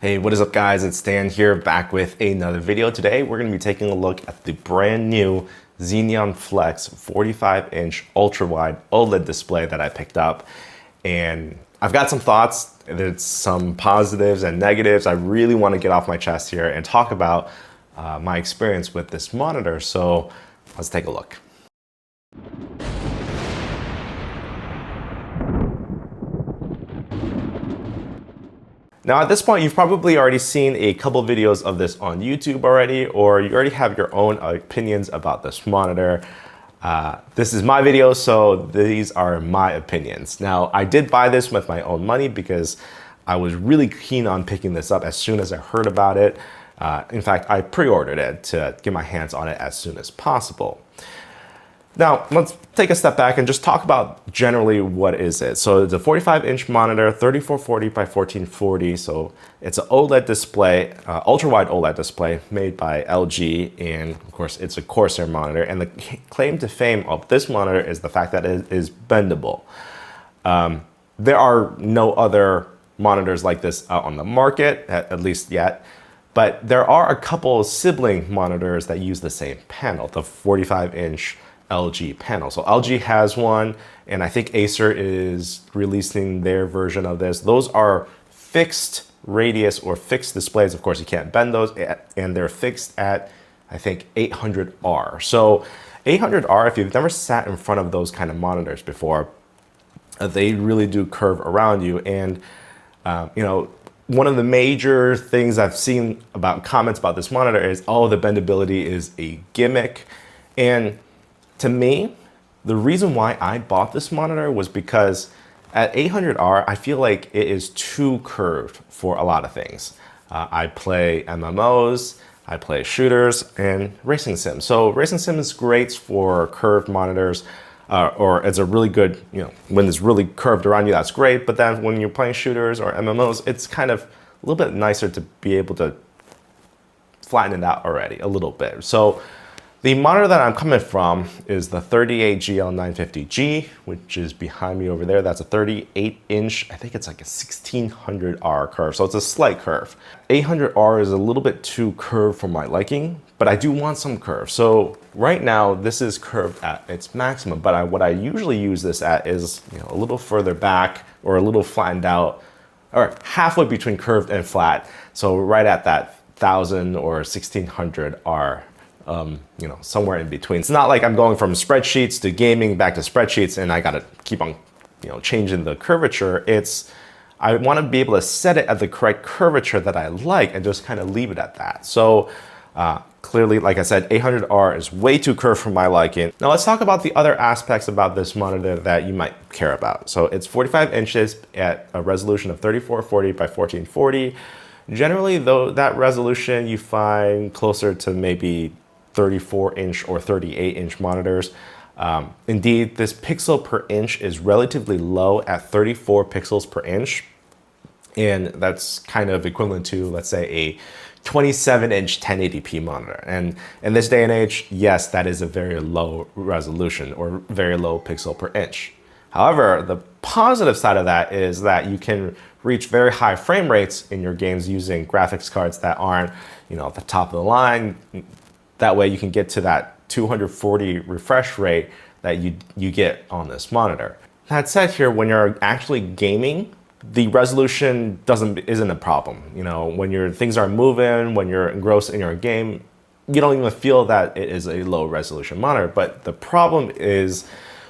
Hey, what is up guys? It's Stan here back with another video. Today we're going to be taking a look at the brand new Xeneon Flex 45-inch ultra-wide OLED display that I picked up. And I've got some thoughts. There's some positives and negatives. I really want to get off my chest here and talk about my experience with this monitor. So let's take a look. Now at this point, you've probably already seen a couple videos of this on YouTube already, or you already have your own opinions about this monitor. This is my video, so these are my opinions. Now, I did buy this with my own money because I was really keen on picking this up as soon as I heard about it. In fact, I pre-ordered it to get my hands on it as soon as possible. Now, let's take a step back and just talk about generally what is it. So it's a 45-inch monitor, 3440 by 1440. So it's an OLED display, ultra-wide OLED display made by LG. And of course, it's a Corsair monitor. And the claim to fame of this monitor is the fact that it is bendable. There are no other monitors like this out on the market, at least yet. But there are a couple sibling monitors that use the same panel, the 45-inch LG panel. So LG has one, and I think Acer is releasing their version of this. Those are fixed radius or fixed displays. Of course, you can't bend those, and they're fixed at, I think, 800R. So 800R, if you've never sat in front of those kind of monitors before, they really do curve around you. And, you know, one of the major things I've seen about comments about this monitor is, oh, the bendability is a gimmick. And to me, the reason why I bought this monitor was because at 800R, I feel like it is too curved for a lot of things. I play MMOs, I play shooters, and racing sims. So racing sim is great for curved monitors, or it's a really good, you know, when it's really curved around you, that's great. But then when you're playing shooters or MMOs, it's kind of a little bit nicer to be able to flatten it out already a little bit. So the monitor that I'm coming from is the 38GL950G, which is behind me over there. That's a 38-inch, I think it's like a 1600R curve, so it's a slight curve. 800R is a little bit too curved for my liking, but I do want some curve. So right now, this is curved at its maximum, but what I usually use this at is, you know, a little further back or a little flattened out, or halfway between curved and flat. So right at that 1000 or 1600R. You know, somewhere in between. It's not like I'm going from spreadsheets to gaming back to spreadsheets and I gotta keep on, you know, changing the curvature. I wanna be able to set it at the correct curvature that I like and just kind of leave it at that. So clearly, like I said, 800R is way too curved for my liking. Now let's talk about the other aspects about this monitor that you might care about. So it's 45 inches at a resolution of 3440 by 1440. Generally, though, that resolution you find closer to maybe 34-inch or 38-inch monitors. Indeed, this pixel per inch is relatively low at 34 pixels per inch. And that's kind of equivalent to, let's say, a 27-inch 1080p monitor. And in this day and age, yes, that is a very low resolution or very low pixel per inch. However, the positive side of that is that you can reach very high frame rates in your games using graphics cards that aren't, you know, at the top of the line. That way you can get to that 240 refresh rate that you get on this monitor. That said here, when you're actually gaming, the resolution isn't a problem. You know, when things are moving, when you're engrossed in your game, you don't even feel that it is a low resolution monitor. But the problem is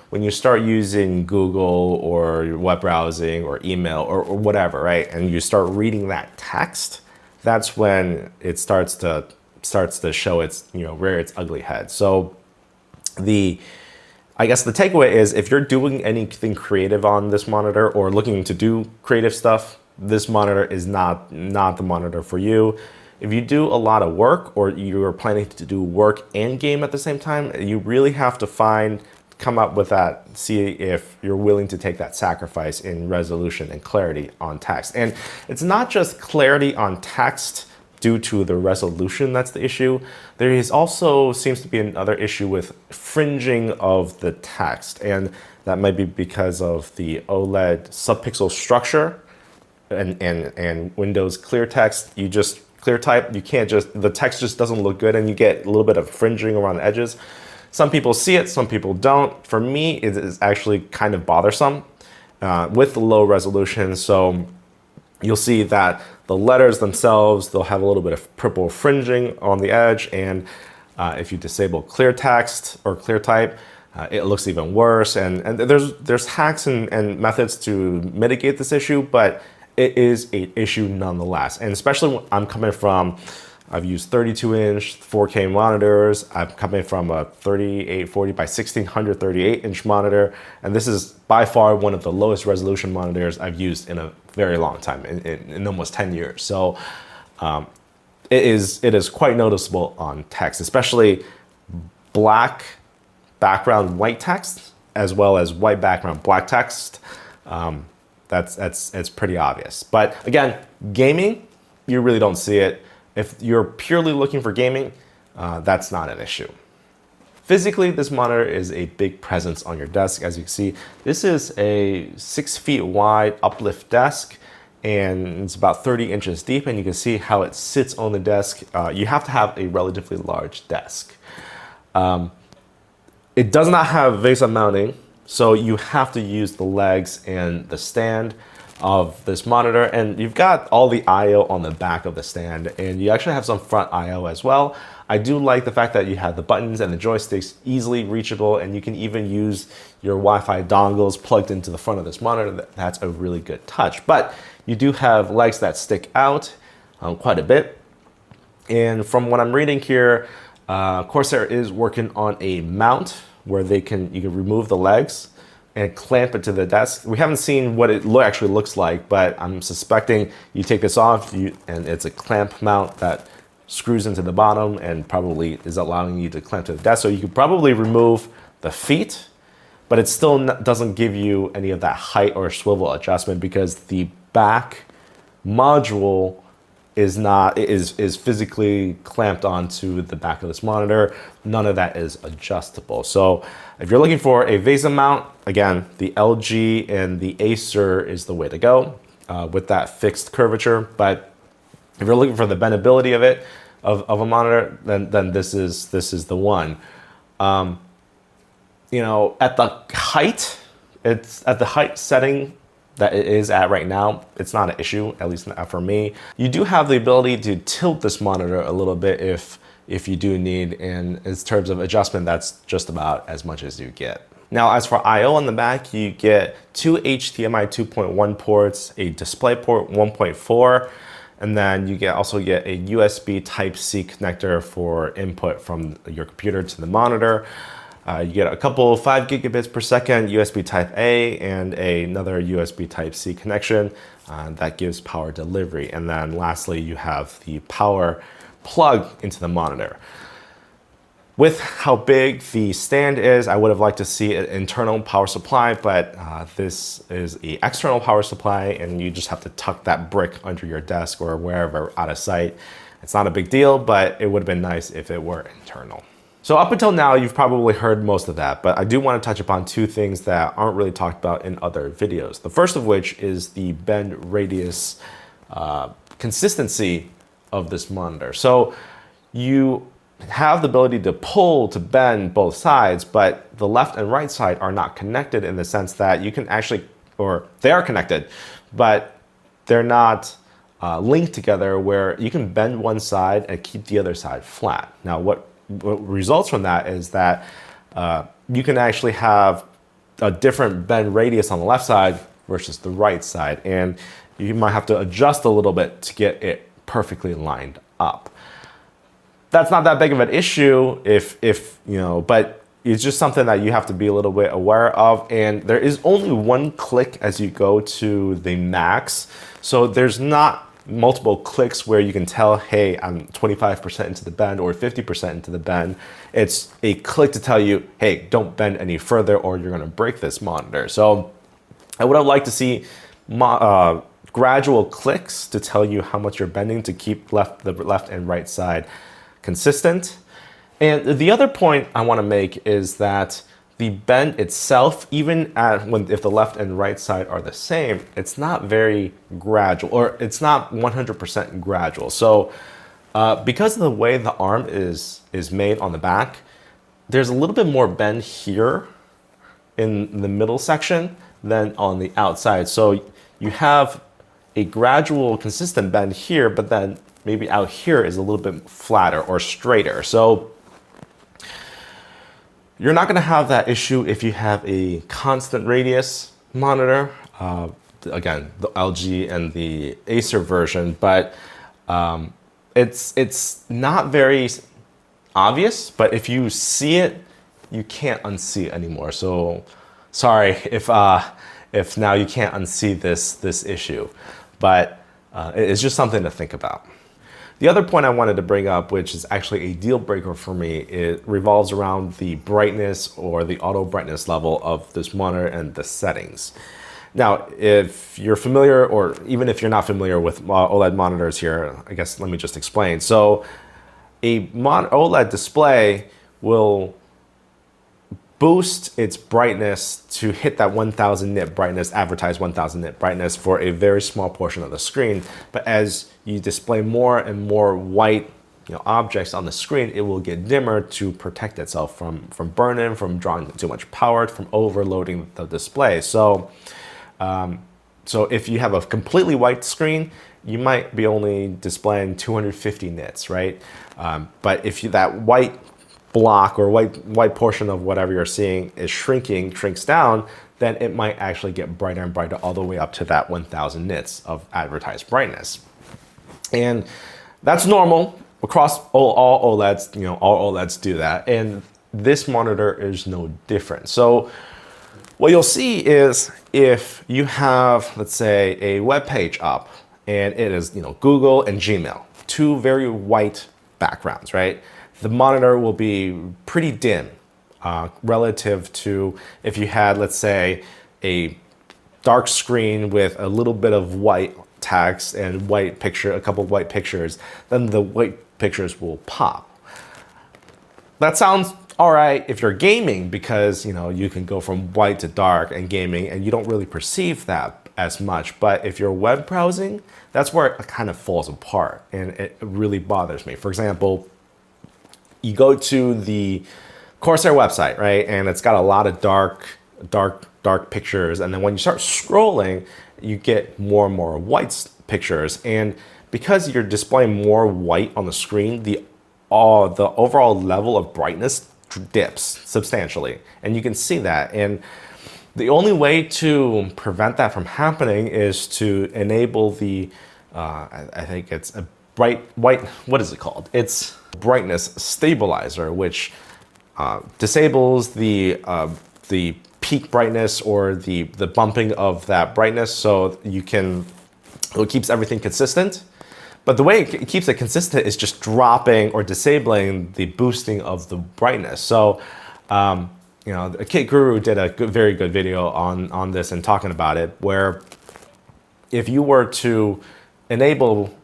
when you start using Google or web browsing or email or whatever, right? And you start reading that text, that's when it starts to show its, you know, rear its ugly head. So I guess the takeaway is, if you're doing anything creative on this monitor or looking to do creative stuff, this monitor is not the monitor for you. If you do a lot of work or you're planning to do work and game at the same time, you really have to come up with that, see if you're willing to take that sacrifice in resolution and clarity on text. And it's not just clarity on text due to the resolution that's the issue. There is also seems to be another issue with fringing of the text, and that might be because of the OLED subpixel structure and Windows clear text, you just clear type, you can't just, the text just doesn't look good and you get a little bit of fringing around the edges. Some people see it, some people don't. For me, it is actually kind of bothersome with the low resolution. So you'll see that the letters themselves, they'll have a little bit of purple fringing on the edge. And if you disable clear text or clear type, it looks even worse. And there's hacks and methods to mitigate this issue, but it is an issue nonetheless. And especially when I'm coming from, I've used 32-inch 4K monitors. I'm coming from a 3840 by 1600 38-inch monitor. And this is by far one of the lowest resolution monitors I've used in a very long time, in almost 10 years. So it is quite noticeable on text, especially black background white text, as well as white background black text. That's pretty obvious. But again, gaming, you really don't see it. If you're purely looking for gaming, that's not an issue. Physically, this monitor is a big presence on your desk. As you can see, this is a 6 feet wide uplift desk, and it's about 30 inches deep, and you can see how it sits on the desk. You have to have a relatively large desk. It does not have VESA mounting, so you have to use the legs and the stand of this monitor, and you've got all the I/O on the back of the stand, and you actually have some front I/O as well. I do like the fact that you have the buttons and the joysticks easily reachable, and you can even use your Wi-Fi dongles plugged into the front of this monitor. That's a really good touch. But you do have legs that stick out quite a bit. And from what I'm reading here, Corsair is working on a mount where you can remove the legs and clamp it to the desk. We haven't seen what it actually looks like, but I'm suspecting you take this off and it's a clamp mount that screws into the bottom and probably is allowing you to clamp to the desk. So you could probably remove the feet, but it still doesn't give you any of that height or swivel adjustment because the back module is physically clamped onto the back of this monitor. None of that is adjustable. So if you're looking for a VESA mount, again, the LG and the Acer is the way to go with that fixed curvature. But if you're looking for the bendability of it, of a monitor, then this is the one. You know, at the height, it's at the height setting that it is at right now, it's not an issue, at least not for me. You do have the ability to tilt this monitor a little bit if you do need, and in terms of adjustment, that's just about as much as you get. Now, as for I/O on the back, you get two HDMI 2.1 ports, a DisplayPort 1.4, and then you also get a USB Type-C connector for input from your computer to the monitor. You get a couple 5 gigabits per second USB Type-A and another USB Type-C connection that gives power delivery. And then lastly, you have the power plug into the monitor. With how big the stand is, I would have liked to see an internal power supply, but this is an external power supply and you just have to tuck that brick under your desk or wherever out of sight. It's not a big deal, but it would have been nice if it were internal. So up until now, you've probably heard most of that, but I do want to touch upon two things that aren't really talked about in other videos. The first of which is the bend radius consistency of this monitor. So you have the ability to pull to bend both sides, but the left and right side are not connected in the sense that you can actually, or they are connected, but they're not linked together where you can bend one side and keep the other side flat. Now, what results from that is that you can actually have a different bend radius on the left side versus the right side, and you might have to adjust a little bit to get it perfectly lined up. That's not that big of an issue if you know, but it's just something that you have to be a little bit aware of, and there is only one click as you go to the max, so there's not multiple clicks where you can tell, hey, I'm 25% into the bend or 50% into the bend. It's a click to tell you, hey, don't bend any further or you're going to break this monitor. So I would have liked to see gradual clicks to tell you how much you're bending to keep the left and right side consistent. And the other point I want to make is that the bend itself, even if the left and right side are the same, it's not very gradual, or it's not 100% gradual. So because of the way the arm is made on the back, there's a little bit more bend here in the middle section than on the outside. So you have a gradual, consistent bend here, but then maybe out here is a little bit flatter or straighter. So you're not gonna have that issue if you have a constant radius monitor. Again, the LG and the Acer version, but it's not very obvious, but if you see it, you can't unsee it anymore. So sorry if now you can't unsee this issue, but it's just something to think about. The other point I wanted to bring up, which is actually a deal breaker for me, it revolves around the brightness or the auto brightness level of this monitor and the settings. Now, if you're familiar, or even if you're not familiar with OLED monitors here, I guess let me just explain. So a OLED display will boost its brightness to hit that 1000 nit brightness, advertised 1000 nit brightness for a very small portion of the screen. But as you display more and more white objects on the screen, it will get dimmer to protect itself from burn-in, from drawing too much power, from overloading the display. So if you have a completely white screen, you might be only displaying 250 nits, right? But if that white block or white portion of whatever you're seeing is shrinks down, then it might actually get brighter and brighter all the way up to that 1000 nits of advertised brightness. And that's normal across all OLEDs. All OLEDs do that, and this monitor is no different. So what you'll see is if you have, let's say, a web page up, and it is Google and Gmail, two very white backgrounds, right? The monitor will be pretty dim relative to if you had, let's say, a dark screen with a little bit of white text and white picture, a couple of white pictures, then the white pictures will pop. That sounds all right if you're gaming, because you can go from white to dark and gaming, and you don't really perceive that as much. But if you're web browsing, that's where it kind of falls apart, and it really bothers me. For example, you go to the Corsair website, right? And it's got a lot of dark pictures. And then when you start scrolling, you get more and more white pictures. And because you're displaying more white on the screen, the overall level of brightness dips substantially. And you can see that. And the only way to prevent that from happening is to enable the, I think it's a bright white, what is it called? It's brightness stabilizer, which disables the peak brightness or the bumping of that brightness, so it keeps everything consistent. But the way it keeps it consistent is just dropping or disabling the boosting of the brightness. So Kit Guru did a very good video on this and talking about it, where if you were to enable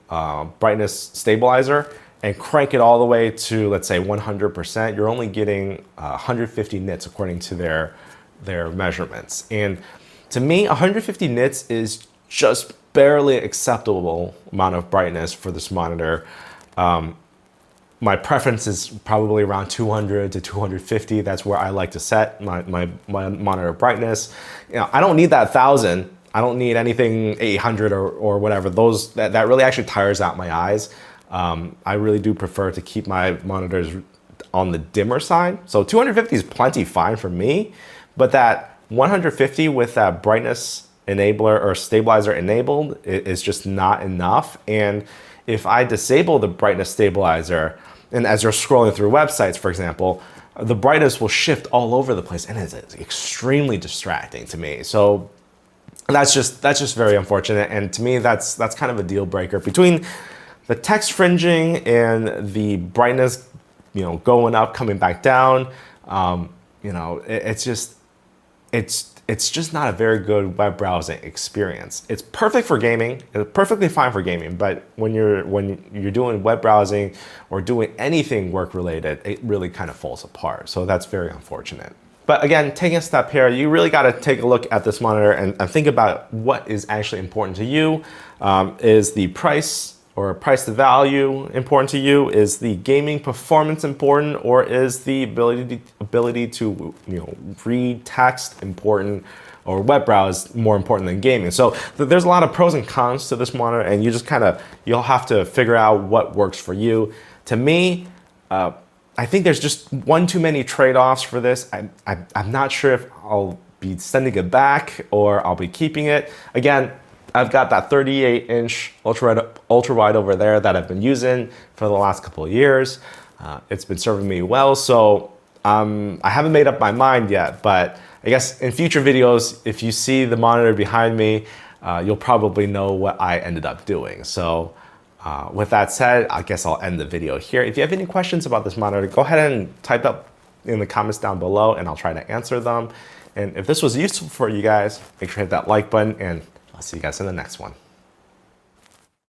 brightness stabilizer and crank it all the way to, let's say, 100%, you're only getting 150 nits according to their measurements. And to me, 150 nits is just barely acceptable amount of brightness for this monitor. My preference is probably around 200 to 250. That's where I like to set my monitor brightness. I don't need that 1000. I don't need anything 800 or whatever. That really actually tires out my eyes. I really do prefer to keep my monitors on the dimmer side. So 250 is plenty fine for me, but that 150 with that brightness enabler or stabilizer enabled is just not enough. And if I disable the brightness stabilizer, and as you're scrolling through websites, for example, the brightness will shift all over the place, and it's extremely distracting to me. So that's just very unfortunate. And to me, that's kind of a deal breaker between the text fringing and the brightness, going up, coming back down. It's just not a very good web browsing experience. It's perfect for gaming. It's perfectly fine for gaming, but when you're doing web browsing or doing anything work related, it really kind of falls apart. So that's very unfortunate. But again, taking a step here, you really got to take a look at this monitor and think about what is actually important to you. Is the price or price to value important to you? Is the gaming performance important, or is the ability to read text important, or web browse more important than gaming? So there's a lot of pros and cons to this monitor, and you just you'll have to figure out what works for you. To me, I think there's just one too many trade-offs for this. I'm not sure if I'll be sending it back or I'll be keeping it. Again, I've got that 38-inch ultra wide over there that I've been using for the last couple of years. It's been serving me well, so I haven't made up my mind yet, but I guess in future videos, if you see the monitor behind me, you'll probably know what I ended up doing. So with that said, I guess I'll end the video here. If you have any questions about this monitor, go ahead and type up in the comments down below and I'll try to answer them. And if this was useful for you guys, make sure to hit that like button, and I'll see you guys in the next one.